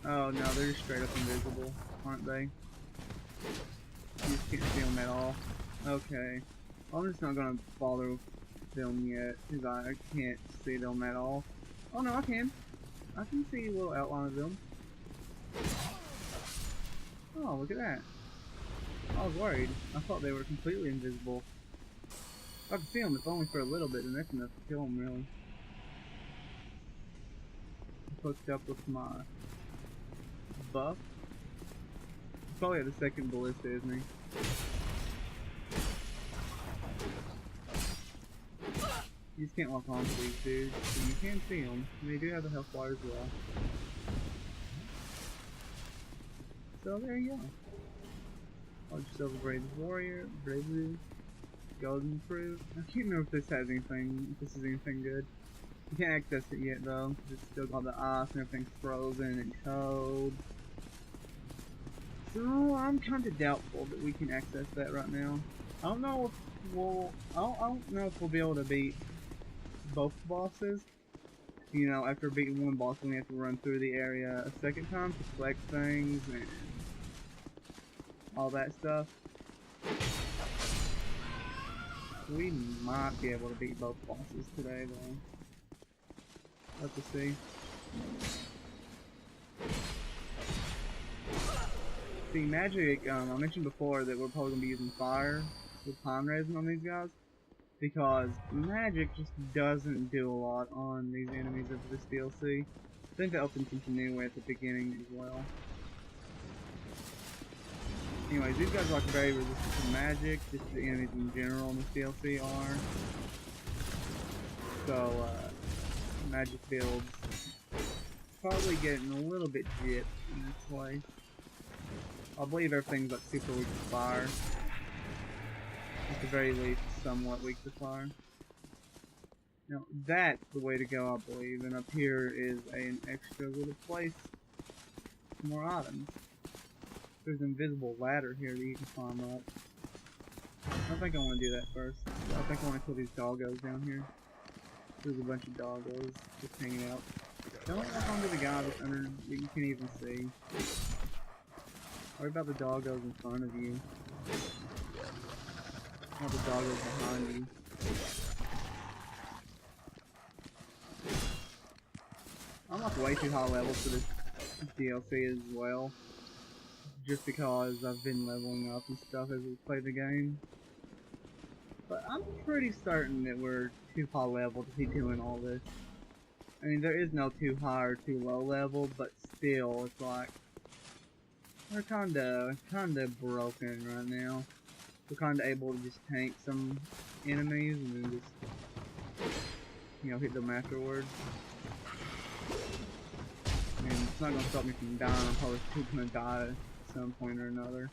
Oh no, they're just straight up invisible, aren't they? You just can't see them at all. Okay. I'm just not gonna bother them yet, because I can't see them at all. Oh no, I can. I can see a little outline of them. Oh, look at that. I was worried. I thought they were completely invisible. If I can see them, if only for a little bit, then that's enough to kill them, really. Hooked up with my buff. He's probably at the second ballista, isn't he? You just can't lock on to these dudes, but you can see them. And they do have a health bar as well. So there you go. Call yourself a brave warrior, bravery, golden fruit. I can't remember if this has anything, if this is anything good. You can't access it yet though, because it's still got the ice and everything's frozen and cold. So I'm kind of doubtful that we can access that right now. I don't know if we'll. I don't know if we'll be able to beat both bosses. You know, after beating one boss, we have to run through the area a second time to collect things and all that stuff. We might be able to beat both bosses today, though. Have to see. See, magic, I mentioned before that we're probably going to be using fire with time resin on these guys, because magic just doesn't do a lot on these enemies of this DLC. I think they opened something new at the beginning as well. Anyways, these guys are like very resistant to magic, just the enemies in general in this DLC are. So, magic builds probably getting a little bit gypped in this place. I believe everything's like super weak to fire. At the very least, somewhat weak to fire. Now, that's the way to go, I believe. And up here is an extra little place for more items. There's an invisible ladder here that you can climb up. I don't think I want to do that first. I think I want to kill these doggos down here. There's a bunch of doggos just hanging out. Don't walk onto the guy that's under that you can't even see. Worry about the doggos in front of you. Not the doggos behind you. I'm like way too high level for this DLC as well. Just because I've been leveling up and stuff as we play the game. But I'm pretty certain that we're too high level to be doing all this. I mean, there is no too high or too low level, but still, it's like we're kinda broken right now. We're kinda able to just tank some enemies and then just, you know, hit them afterwards. I mean, it's not gonna stop me from dying. I'm probably still gonna die at some point or another.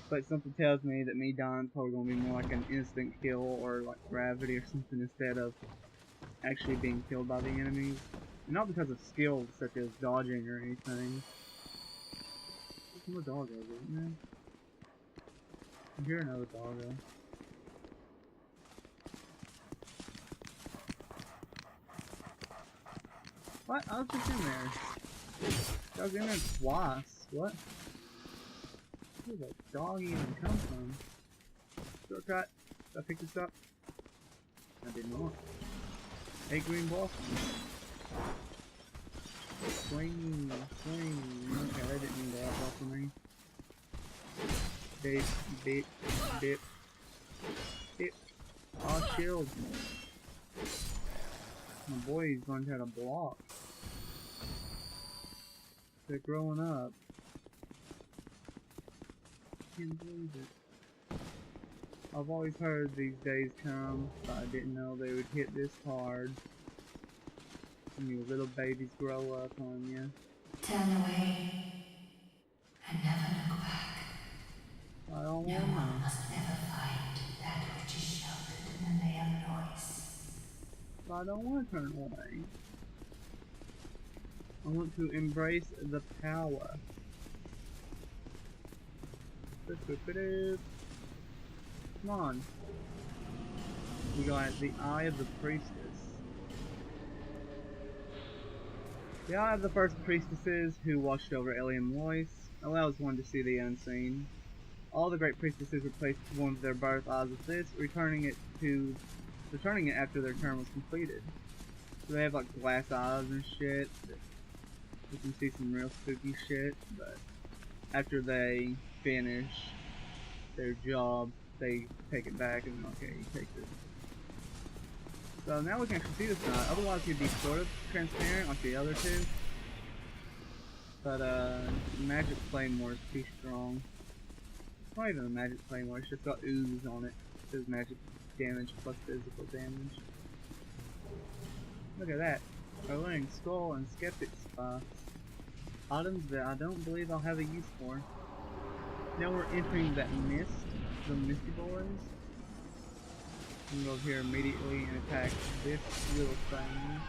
But something tells me that me dying is probably gonna be more like an instant kill or like gravity or something instead of actually being killed by the enemies. And not because of skills such as dodging or anything. There's more doggos, isn't there? I hear another doggo. What? I was just in there. I was in there twice. What? Where did that dog even come from? Shortcut. Did I pick this up? I did not. 8 green blossoms. Swing, swing. Okay, that didn't mean to out well for me. Dip, dip, dip, dip. Oh, shield. My boy's learned how to block. They're growing up. Can't believe it. I've always heard these days come, but I didn't know they would hit this hard. When your little babies grow up on you. Turn away and never look back. I don't No wanna. one must ever find that which is sheltered in the layer of noise. I don't want to turn away. I want to embrace the power. Come on. We got the Eye of the Priestess. They all have the first priestesses who watched over Ellie and Lois, allows one to see the unseen. All the great priestesses replaced one of their birth eyes with this, returning it after their term was completed. So they have like glass eyes and shit. You can see some real spooky shit, but after they finish their job, they take it back and okay, you take this. So now we can actually see this knot. Otherwise it'd be sort of transparent like the other two. But Magic Claymore is too strong. It's not even a Magic Claymore, it's just got ooze on it. It says magic damage plus physical damage. Look at that. We're learning Skull and Skeptic spots. Items that I don't believe I'll have a use for. Now we're entering that mist, the Misty Boys. We can go over here immediately and attack this little thing.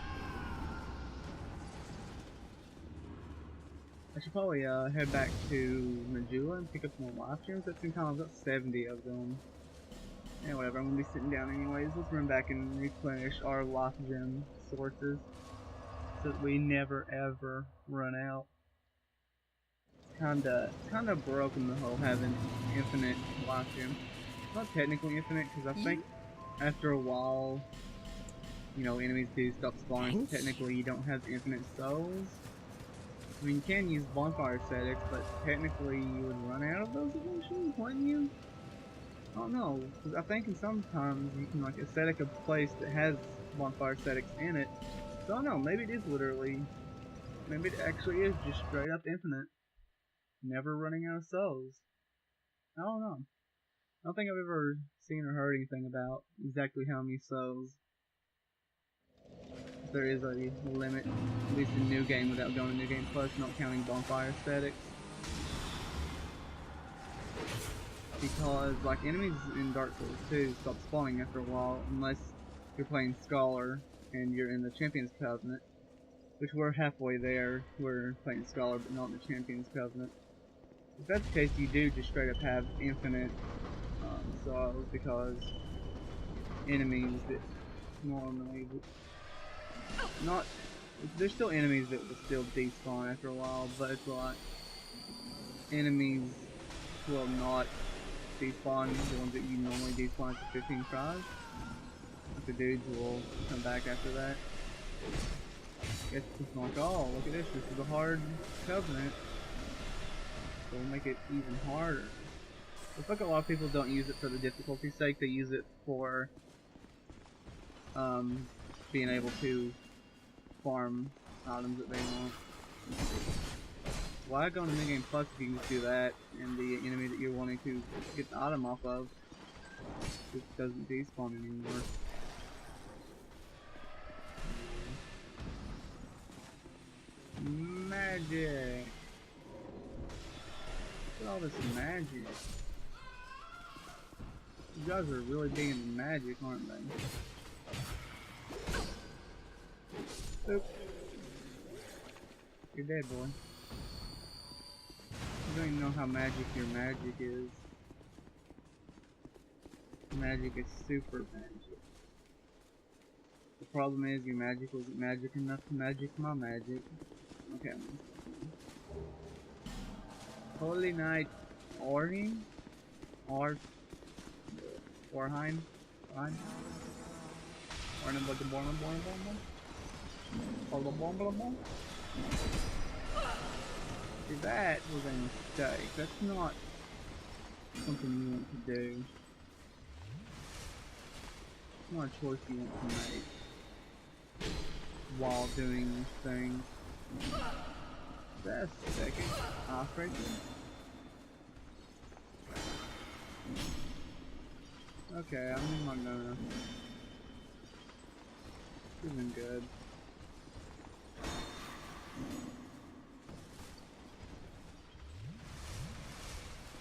I should probably head back to Majula and pick up more life gems. That's in time I've got 70 of them. And whatever, I'm gonna be sitting down anyways. Let's run back and replenish our life gem sources so that we never ever run out. It's kinda broken the whole having infinite life gems. Not technically infinite because I think after a while, you know, enemies do stop spawning. So technically, you don't have infinite souls. I mean, you can use bonfire ascetics, but technically you would run out of those eventually, wouldn't you? I don't know, because I think sometimes you can like ascetic a place that has bonfire ascetics in it. So I don't know, maybe it is literally, maybe it actually is just straight up infinite. Never running out of souls. I don't know. I don't think I've ever seen or heard anything about exactly how many souls. There is a limit, at least in New Game without going to New Game Plus, not counting bonfire aesthetics. Because, like, enemies in Dark Souls 2 stop spawning after a while, unless you're playing Scholar and you're in the Champions Covenant, which we're halfway there. We're playing Scholar, but not in the Champions Covenant. If that's the case, you do just straight up have infinite souls, because enemies that normally not, there's still enemies that will still despawn after a while, but it's like enemies will not despawn, the ones that you normally despawn after 15 tries. Like the dudes will come back after that. It's just like, oh, look at this is a hard covenant. So we'll make it even harder. Looks like a lot of people don't use it for the difficulty's sake, they use it for being able to farm items that they want. Why go into New Game Plus if you can just do that and the enemy that you're wanting to get the item off of just doesn't despawn anymore? Magic! Look at all this magic. You guys are really big into magic, aren't they? Oop. You're dead, boy. You don't even know how magic your magic is. Magic is super magic. The problem is your magic wasn't magic enough to magic my magic. Okay, I'm gonna stop now. Holy Knight Orheim? Orheim? Orheim? See, that was a mistake. That's not something you want to do. It's not a choice you want to make while doing this thing. That's a second. Icebreaker. Okay, I'm not gonna. This isn't good.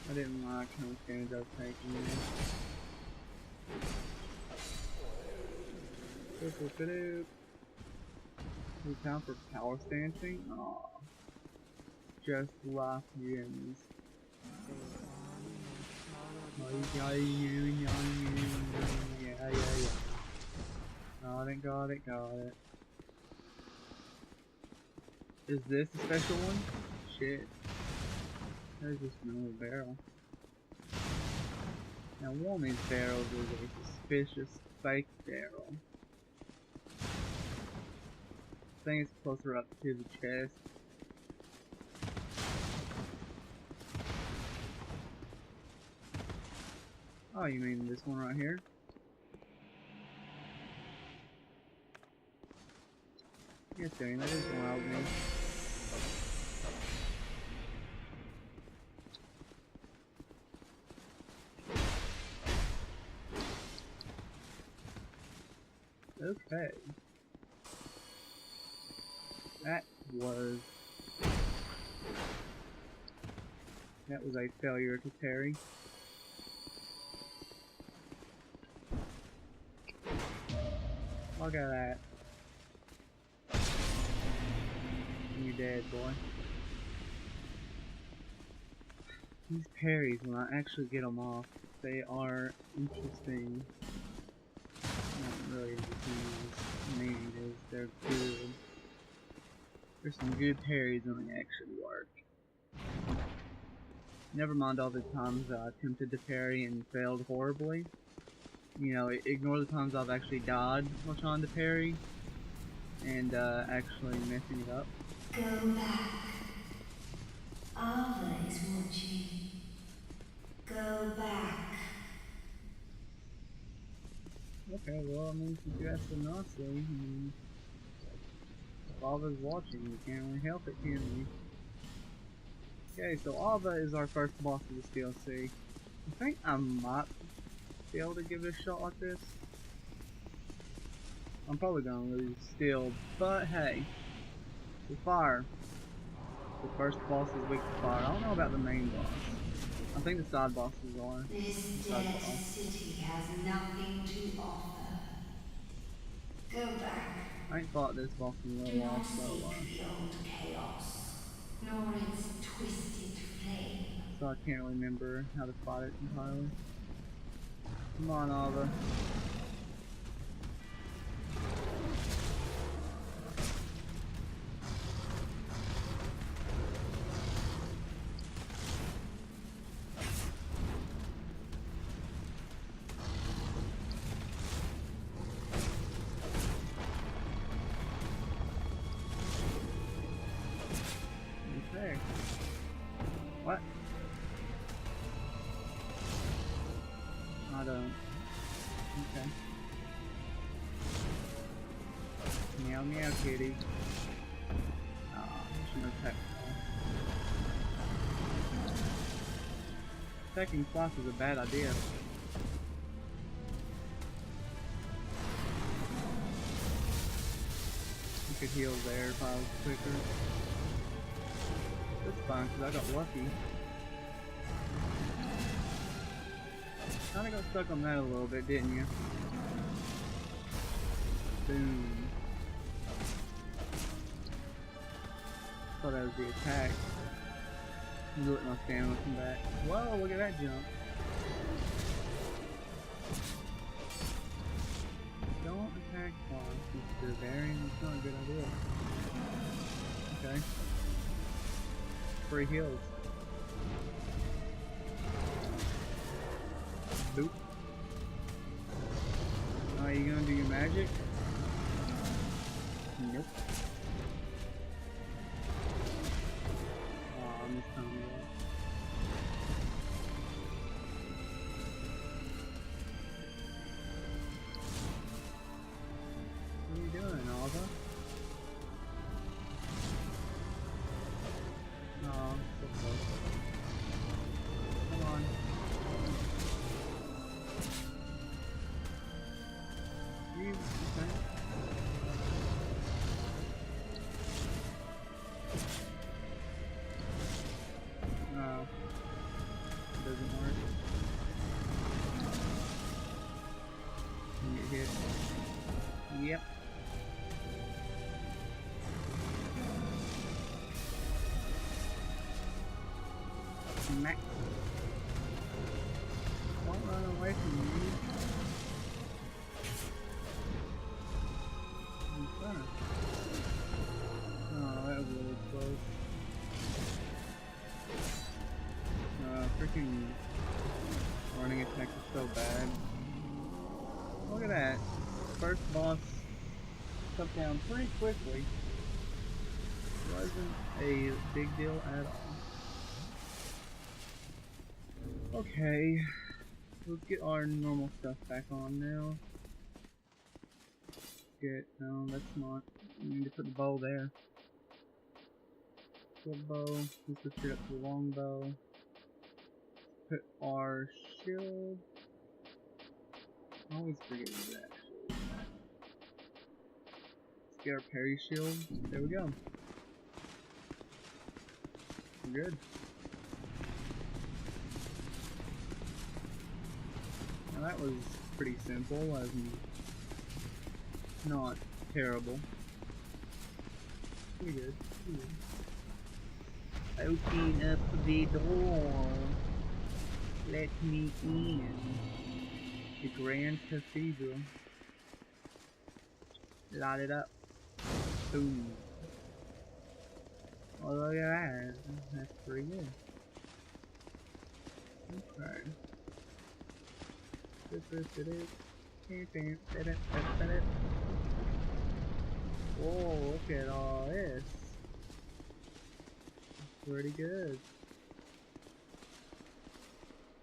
I didn't like how much damage I was taking. Doop. Is time for power stancing? Aw. Just life gems. Yeah. Got it. Is this a special one? Shit. There's just another barrel. Now one of these barrels is a suspicious fake barrel. I think it's closer up to the chest. Oh, you mean this one right here? Yes, dang, that is wild, man. Okay. That was a failure to parry. Look at that. You're dead, boy. These parries, when I actually get them off, they are interesting. Not really interesting as meaning is they're good. There's some good parries when they actually work. Never mind all the times I attempted to parry and failed horribly. You know, ignore the times I've actually died while trying to parry and actually messing it up. Go back. Ava is watching. Go back. Okay, well, I mean, since you asked so nicely, I mean, if Ava's watching, we can't really help it, can we? Okay, so Ava is our first boss of this DLC. I think I might be able to give it a shot like this. I'm probably gonna lose still, but hey, the fire. The first boss is weak to fire. I don't know about the main boss. I think the side bosses are. This The side dead boss. city has nothing to offer. Go back. I ain't fought this boss in a Do little while, not seek the old chaos, nor its twisted flame. so I can't remember how to fight it entirely. Come on, Ava. Okay. What? I don't. Okay. Meow meow kitty. Ah, shouldn't have attacked Slice. Attacking Slice is a bad idea. You could heal there if I was quicker. That's fine, because I got lucky. Kinda got stuck on that a little bit, didn't you? Boom. Thought that was the attack. Let my stamina come back. Whoa, look at that jump. Don't attack twice, Mr. Varian. It's not a good idea. Okay. Free heals. Boop. Are you gonna do your magic? Nope. Aw, I missed time of that. What are you doing, Alva? Oh, so close. Come on. You, okay. No. It doesn't work. Can you get hit? Yep. Smack. Don't run away from me. I'm trying. Oh, that was really fucking running attack is so bad. Look at that. First boss took down pretty quickly. Wasn't a big deal at all. Okay, let's get our normal stuff back on now. No, that's not. We need to put the bow there. Short bow, let's go straight up to the long bow. Put our shield. I always forget where that actually is at. Let's get our parry shield. There we go. We're good. Now that was pretty simple, as in not terrible. Pretty good. Pretty good. Open up the door. Let me in. The Grand Cathedral. Light it up. Boom. Oh, look at that. That's pretty good. Okay. Whoa, look at all this. Pretty good.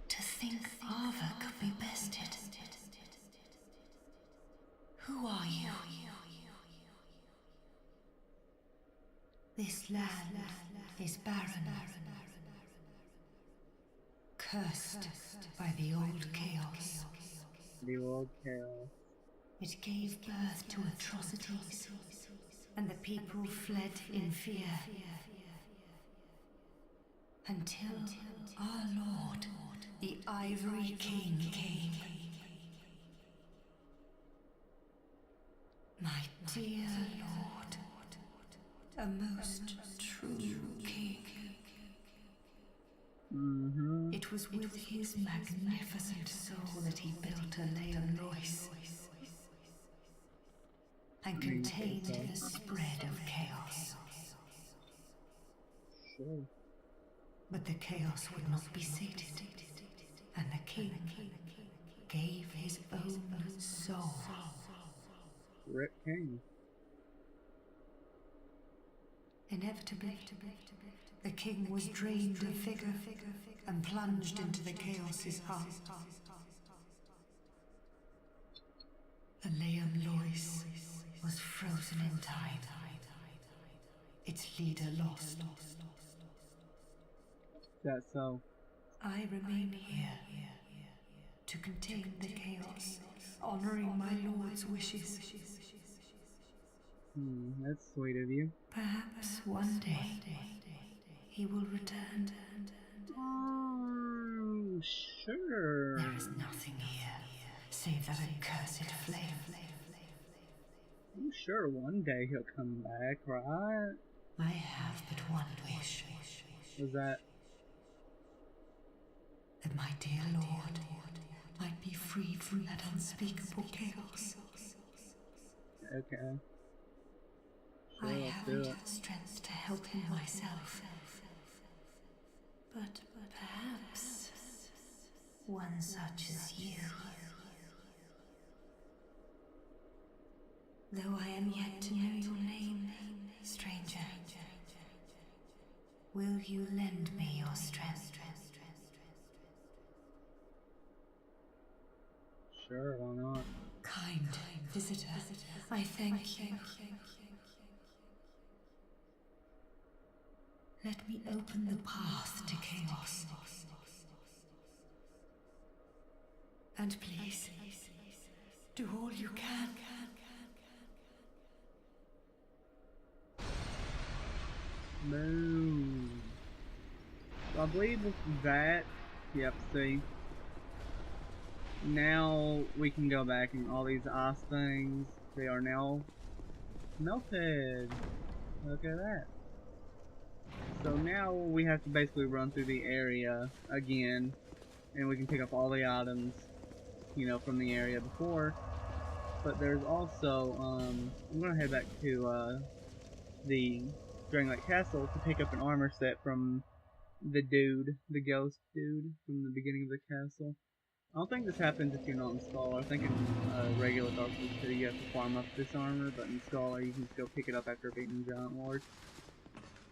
To think Ava could be bested. Who are you? This land is barren, cursed by the old chaos. The old chaos. It gave birth to atrocities, and the people fled in fear. Until our Lord, the Ivory King, came. My dear Lord, a most true king. It was with his magnificent soul that he built a Leon Lois and contained the spread of chaos. Sure. But the chaos would not be sated, and the king gave his own soul. Rip King. Inevitably, the king was drained of vigor and plunged into the chaos's heart. The Leon Lois was frozen in time, its leader lost. That's so. I remain here to contain the chaos, honoring my lord's wishes. That's sweet of you. Perhaps one day he will return. Oh, sure. There is nothing here save that accursed flame. I'm sure one day he'll come back, right? I have but one wish. Was that? That my dear Lord might be freed from that unspeakable chaos. Okay. Sure, I let's do haven't it. the strength to help him myself. But perhaps one such as you. Though I am yet to know your name, stranger, will you lend me your strength? Sure, why not? Kind visitor, I thank you. Let me open the path to chaos. And please, do all you can. Boom. I believe with that, yep, see. Now we can go back and all these ice things, they are now melted. Look at that. So now we have to basically run through the area again, and we can pick up all the items, you know, from the area before. But there's also, I'm gonna head back to the Dragon Lake Castle to pick up an armor set from the ghost dude from the beginning of the castle. I don't think this happens if you're not in Scholar. I think in regular Dark Souls 2 you have to farm up this armor, but in Scholar you can just go pick it up after beating the Giant Lord.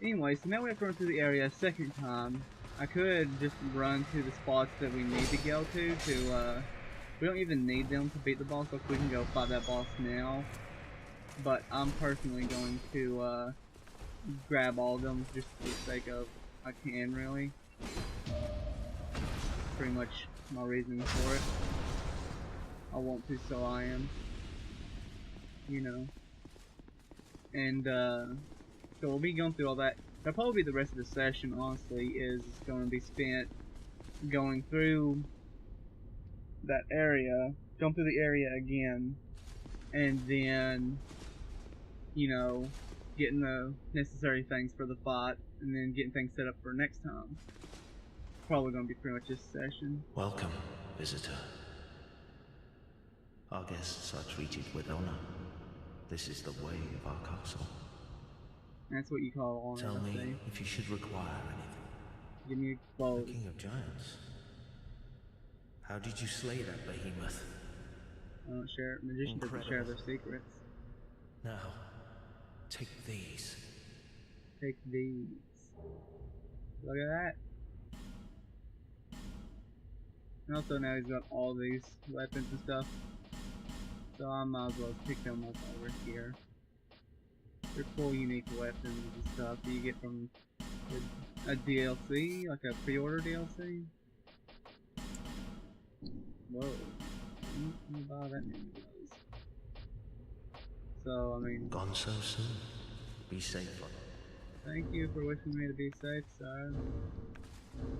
Anyway, so now we have to run through the area a second time. I could just run to the spots that we need to go to, we don't even need them to beat the boss, like we can go fight that boss now. But I'm personally going to, grab all of them just for the sake of, I can really. Pretty much my reasoning for it. I want to, so I am. You know. And, so we'll be going through all that. That'll probably be the rest of the session, honestly, is going to be spent going through that area, going through the area again, and then, you know, getting the necessary things for the fight, and then getting things set up for next time. Probably going to be pretty much this session. Welcome, visitor. Our guests are treated with honor. This is the way of our castle. That's what you call honor, Tell I me say. if you should require anything. Give me a The clothes. King of Giants. How did you slay that behemoth? I don't share. Magician doesn't share their secrets. Now, take these. Take these. Look at that. And also now he's got all these weapons and stuff. So I might as well pick them up over here. They're cool, unique weapons and stuff that you get from a DLC, like a pre-order DLC. Whoa. I'm gonna buy that many of those. So, I mean... Gone so soon. Be safe. Thank you for wishing me to be safe, sir.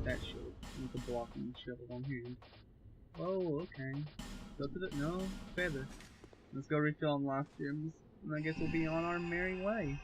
That shield. With the blocking shield on hand. Oh, okay. Go to the... No, feather. Let's go refill on life gems. And I guess we'll be on our merry way.